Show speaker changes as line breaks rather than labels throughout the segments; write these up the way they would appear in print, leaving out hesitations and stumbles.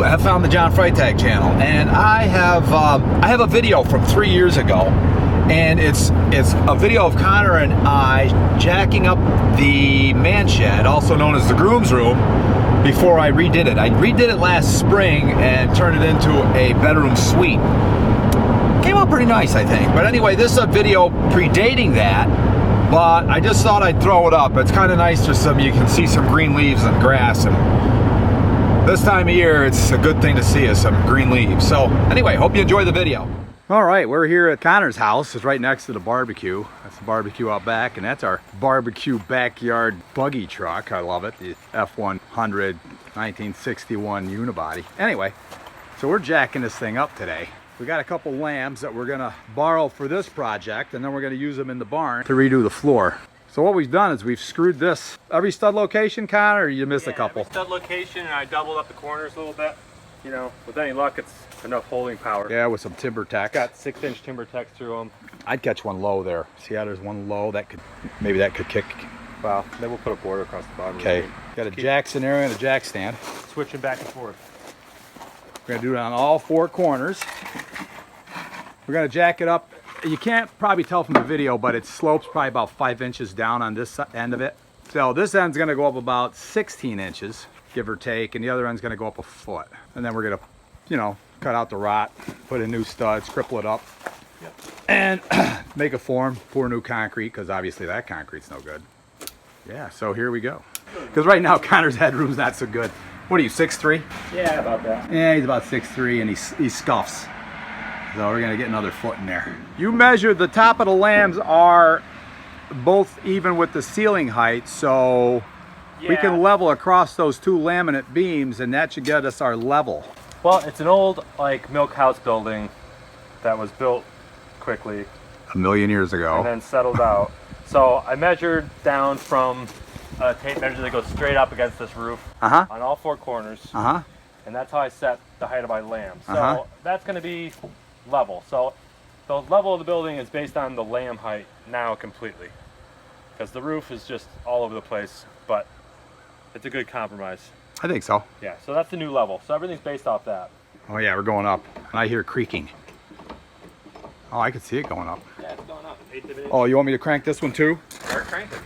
I have found the John Freitag channel, and I have a video from 3 years ago, and it's a video of Connor and I jacking up the man shed, also known as the groom's room, before I redid it. I redid it last spring and turned it into a bedroom suite. Came out pretty nice, I think. But anyway, this is a video predating that, but I just thought I'd throw it up. It's kind of nice. There's you can see some green leaves and grass, and this time of year, it's a good thing to see is some green leaves. So anyway, hope you enjoy the video. All right, we're here at Connor's house. It's right next to the barbecue. That's the barbecue out back, and that's our barbecue backyard buggy truck. I love it, the F100 1961 unibody. Anyway, so we're jacking this thing up today. We got a couple lambs that we're gonna borrow for this project, and then we're gonna use them in the barn to redo the floor. So what we've done is we've screwed this every stud location, Connor, or you missed a couple?
Every stud location, and I doubled up the corners a little bit. You know, with any luck, it's enough holding power.
Yeah, with some timber tacks.
Got 6-inch timber tacks through them.
I'd catch one low there. See how there's one low that could, maybe that could kick.
Well, then we'll put a border across the bottom.
Okay, got a jack scenario and a jack stand.
Switching back and forth.
We're gonna do it on all four corners. We're gonna jack it up. You can't probably tell from the video, but it slopes probably about 5 inches down on this end of it. So this end's gonna go up about 16 inches, give or take, and the other end's gonna go up a foot. And then we're gonna, you know, cut out the rot, put in new studs, cripple it up, and make a form, pour new concrete, because obviously that concrete's no good. Yeah, so here we go. Because right now Connor's headroom's not so good. What are you, 6'3"?
Yeah, about that.
Yeah, he's about 6'3", and he scuffs. So we're gonna get another foot in there. You measured the top of the lambs are both even with the ceiling height, so we can level across those two laminate beams, and that should get us our level.
Well, it's an old like milk house building that was built quickly
a million years ago
and then settled out. So I measured down from a tape measure that goes straight up against this roof on all four corners, and that's how I set the height of my lamb. So that's going to be level. So the level of the building is based on the lamb height now completely, because the roof is just all over the place, but it's a good compromise.
I think so.
Yeah, so that's the new level. So everything's based off that.
Oh yeah, we're going up. And I hear creaking. Oh, I can see it going up.
Yeah, it's going up.
Oh, you want me to crank this one too?
Start cranking.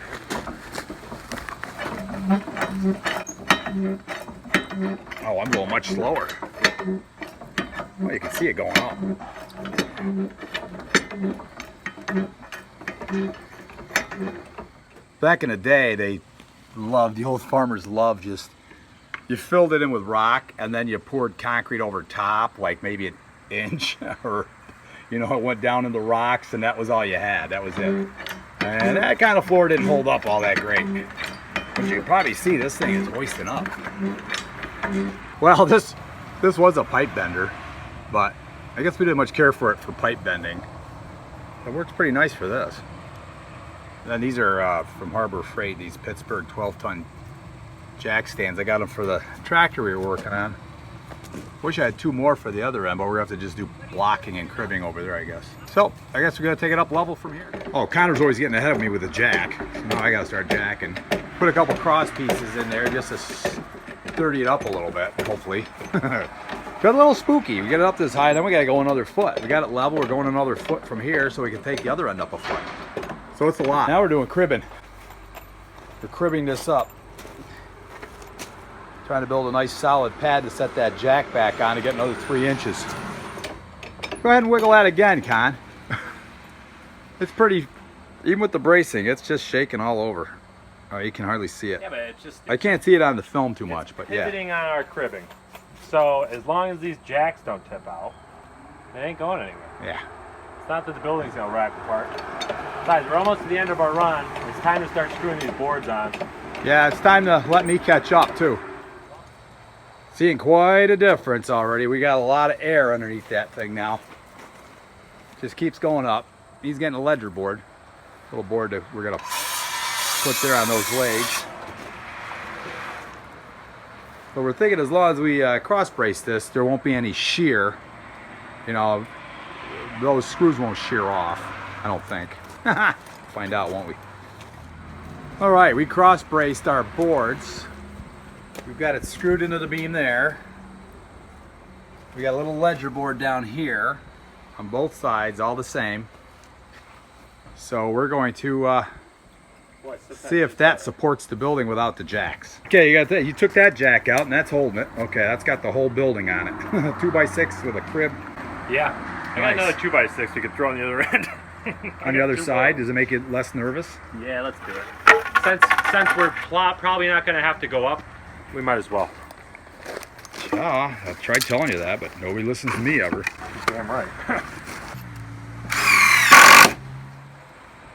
Oh, I'm going much slower. Oh, you can see it going up. Back in the day, the old farmers loved just, you filled it in with rock and then you poured concrete over top, like maybe an inch, or, you know, it went down in the rocks and that was all you had. That was it. And that kind of floor didn't hold up all that great. But you can probably see this thing is hoisting up. Well, this was a pipe bender, but I guess we didn't much care for it for pipe bending. It works pretty nice for this. And these are from Harbor Freight, these Pittsburgh 12-ton jack stands. I got them for the tractor we were working on. Wish I had two more for the other end, but we're gonna have to just do blocking and cribbing over there, I guess. So, I guess we're gonna take it up level from here. Oh, Connor's always getting ahead of me with the jack. So now I gotta start jacking. Put a couple cross pieces in there just to sturdy it up a little bit, hopefully. Got a little spooky. We get it up this high, then we gotta go another foot. We got it level, we're going another foot from here so we can take the other end up a foot. So it's a lot. Now we're doing cribbing. We're cribbing this up. Trying to build a nice solid pad to set that jack back on to get another 3 inches. Go ahead and wiggle that again, Con. It's pretty, even with the bracing, it's just shaking all over. Oh, you can hardly see it.
Yeah, but it's just...
I can't see it on the film too much, but yeah.
Pivoting on our cribbing. So as long as these jacks don't tip out, it ain't going anywhere.
Yeah.
It's not that the building's gonna rack apart. Besides, we're almost to the end of our run. It's time to start screwing these boards on.
Yeah, it's time to let me catch up too. Seeing quite a difference already. We got a lot of air underneath that thing now. Just keeps going up. He's getting a ledger board. Little board that we're gonna put there on those legs. But we're thinking as long as we cross brace this, there won't be any shear. You know, those screws won't shear off, I don't think. Find out, won't we? All right, we cross braced our boards. We've got it screwed into the beam there. We got a little ledger board down here on both sides, all the same. So we're going to see if that supports the building without the jacks. Okay, you got that. You took that jack out, and that's holding it. Okay, that's got the whole building on it. 2x6 with a crib.
Yeah, I got another 2x6 we could throw on the other end.
On the other side, does it make you less nervous?
Yeah, let's do it. Since we're probably not going to have to go up, we might as well.
Yeah, I tried telling you that, but nobody listens to me ever.
Damn right.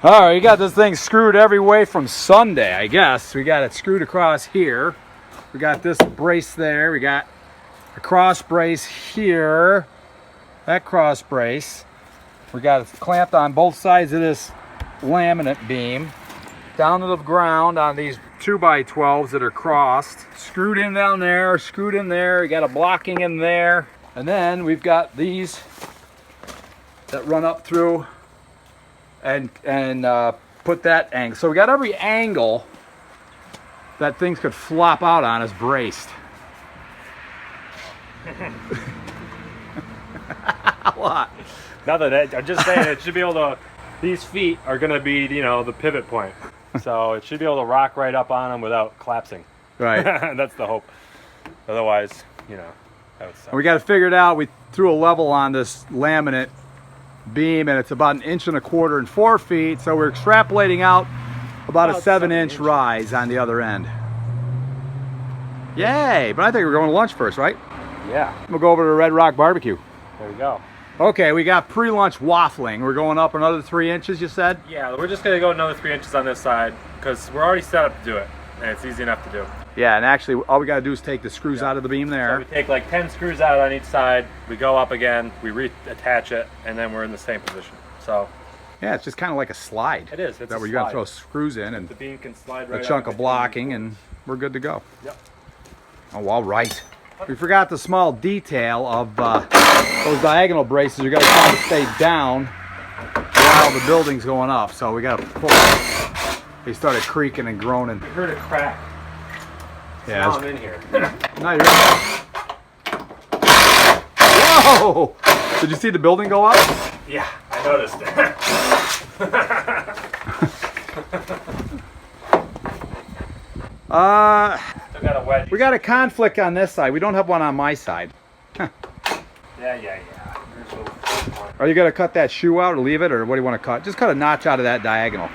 All right, you got this thing screwed every way from Sunday, I guess. We got it screwed across here. We got this brace there. We got a cross brace here. That cross brace. We got it clamped on both sides of this laminate beam. Down to the ground on these 2x12s that are crossed. Screwed in down there, screwed in there. We got a blocking in there. And then we've got these that run up through and put that angle. So we got every angle that things could flop out on is braced. What?
Nothing. I'm just saying it should be able to. These feet are going to be, you know, the pivot point. So it should be able to rock right up on them without collapsing.
Right.
That's the hope. Otherwise, you know, that would suck.
We got to figure it out. We threw a level on this laminate beam, and it's about 1.25 inches and 4 feet. So we're extrapolating out about a 7-inch rise on the other end. Yay! But I think we're going to lunch first, right?
Yeah.
We'll go over to Red Rock Barbecue.
There we go.
Okay, we got pre-lunch waffling. We're going up another 3 inches, you said?
Yeah, we're just going to go another 3 inches on this side because we're already set up to do it, and it's easy enough to do.
Yeah, and actually all we got to do is take the screws out of the beam there.
So we take like 10 screws out on each side, we go up again, we reattach it, and then we're in the same position. So
yeah, it's just kind of like a slide.
it is. It's
that where you got to throw screws in and
the beam can slide right
a chunk
up
of blocking, and we're good to go.
Yep.
Oh, all right. We forgot the small detail of those diagonal braces. You got to try to stay down while the building's going up. So we got to pull. They started creaking and groaning.
We heard a crack.
Yeah.
Now I'm in here.
No, you're. Whoa! Did you see the building go up?
Yeah, I noticed it. Still got a wedge.
We got a conflict on this side. We don't have one on my side.
Yeah.
Are you gonna cut that shoe out or leave it, or what do you want to cut? Just cut a notch out of that diagonal.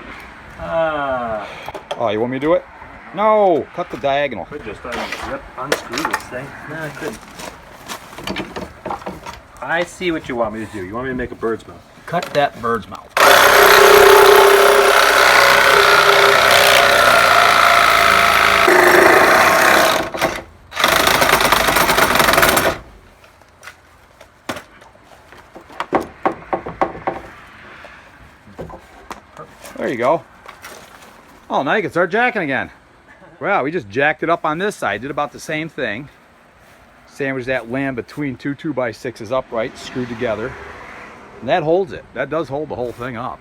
Oh, you want me to do it? No, cut the diagonal.
Could just unscrew this thing. No, I couldn't. I see what you want me to do. You want me to make a bird's mouth.
Cut that bird's mouth. There you go. Oh, now you can start jacking again. Wow, we just jacked it up on this side. Did about the same thing. Sandwiched that lamb between two 2x6s upright, screwed together. And that holds it. That does hold the whole thing up.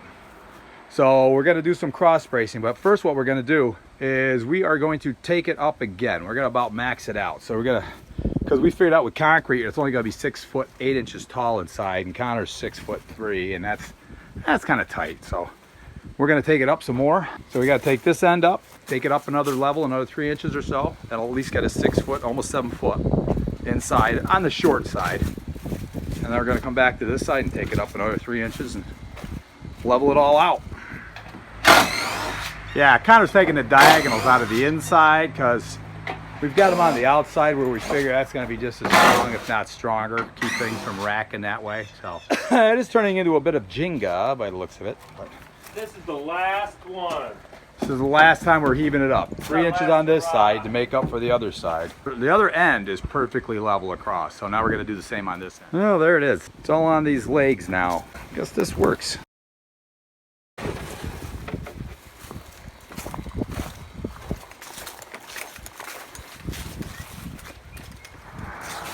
So we're going to do some cross bracing. But first what we're going to do is we are going to take it up again. We're going to about max it out. So we're going to, because we figured out with concrete, it's only going to be 6 foot 8 inches tall inside. And Connor's 6'3", and that's kind of tight. So we're going to take it up some more. So we got to take this end up, take it up another level, another 3 inches or so. That'll at least get us 6 foot, almost 7 foot inside on the short side. And then we're going to come back to this side and take it up another 3 inches and level it all out. Yeah, Connor's taking the diagonals out of the inside because we've got them on the outside where we figure that's going to be just as strong, if not stronger. Keep things from racking that way. So it is turning into a bit of Jenga by the looks of it. But
this is the last one.
this is the last time we're heaving it up. 3 inches on this side to make up for the other side. The other end is perfectly level across. So now we're going to do the same on this end. Oh, there it is. It's all on these legs now. Guess this works.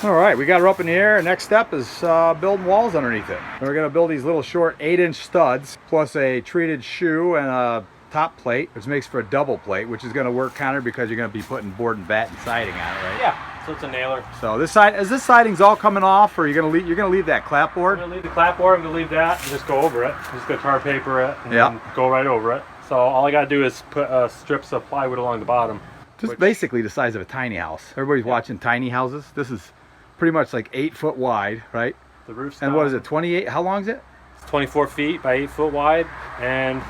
All right, we got her up in the air. Next step is building walls underneath it. And we're gonna build these little short 8-inch studs, plus a treated shoe and a top plate, which makes for a double plate, which is gonna work, Connor, because you're gonna be putting board and bat and siding on it, right?
Yeah, so it's a nailer.
So this side, is this siding's all coming off, or you're gonna leave that clapboard?
I'm gonna leave the clapboard. I'm gonna leave that and just go over it. I'm just gonna tar paper it and then go right over it. So all I gotta do is put strips of plywood along the bottom.
Just basically the size of a tiny house. Everybody's watching tiny houses. This is pretty much like 8 foot wide, right?
The roof's
and
down.
what is it? 28? How long is it?
It's 24 feet by 8 foot wide, and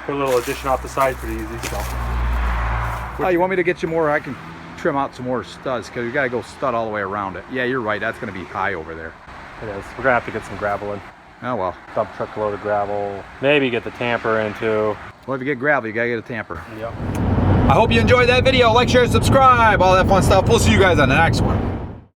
put a little addition off the side pretty easy. So.
Oh, you want me to get you more? I can trim out some more studs because you got to go stud all the way around it. Yeah, you're right. That's going to be high over there.
It is. We're gonna have to get some gravel in.
Oh well.
Dump truck load of gravel. Maybe get the tamper in too.
Well, if you get gravel, you gotta get a tamper.
Yep.
I hope you enjoyed that video. Like, share, subscribe, all that fun stuff. We'll see you guys on the next one.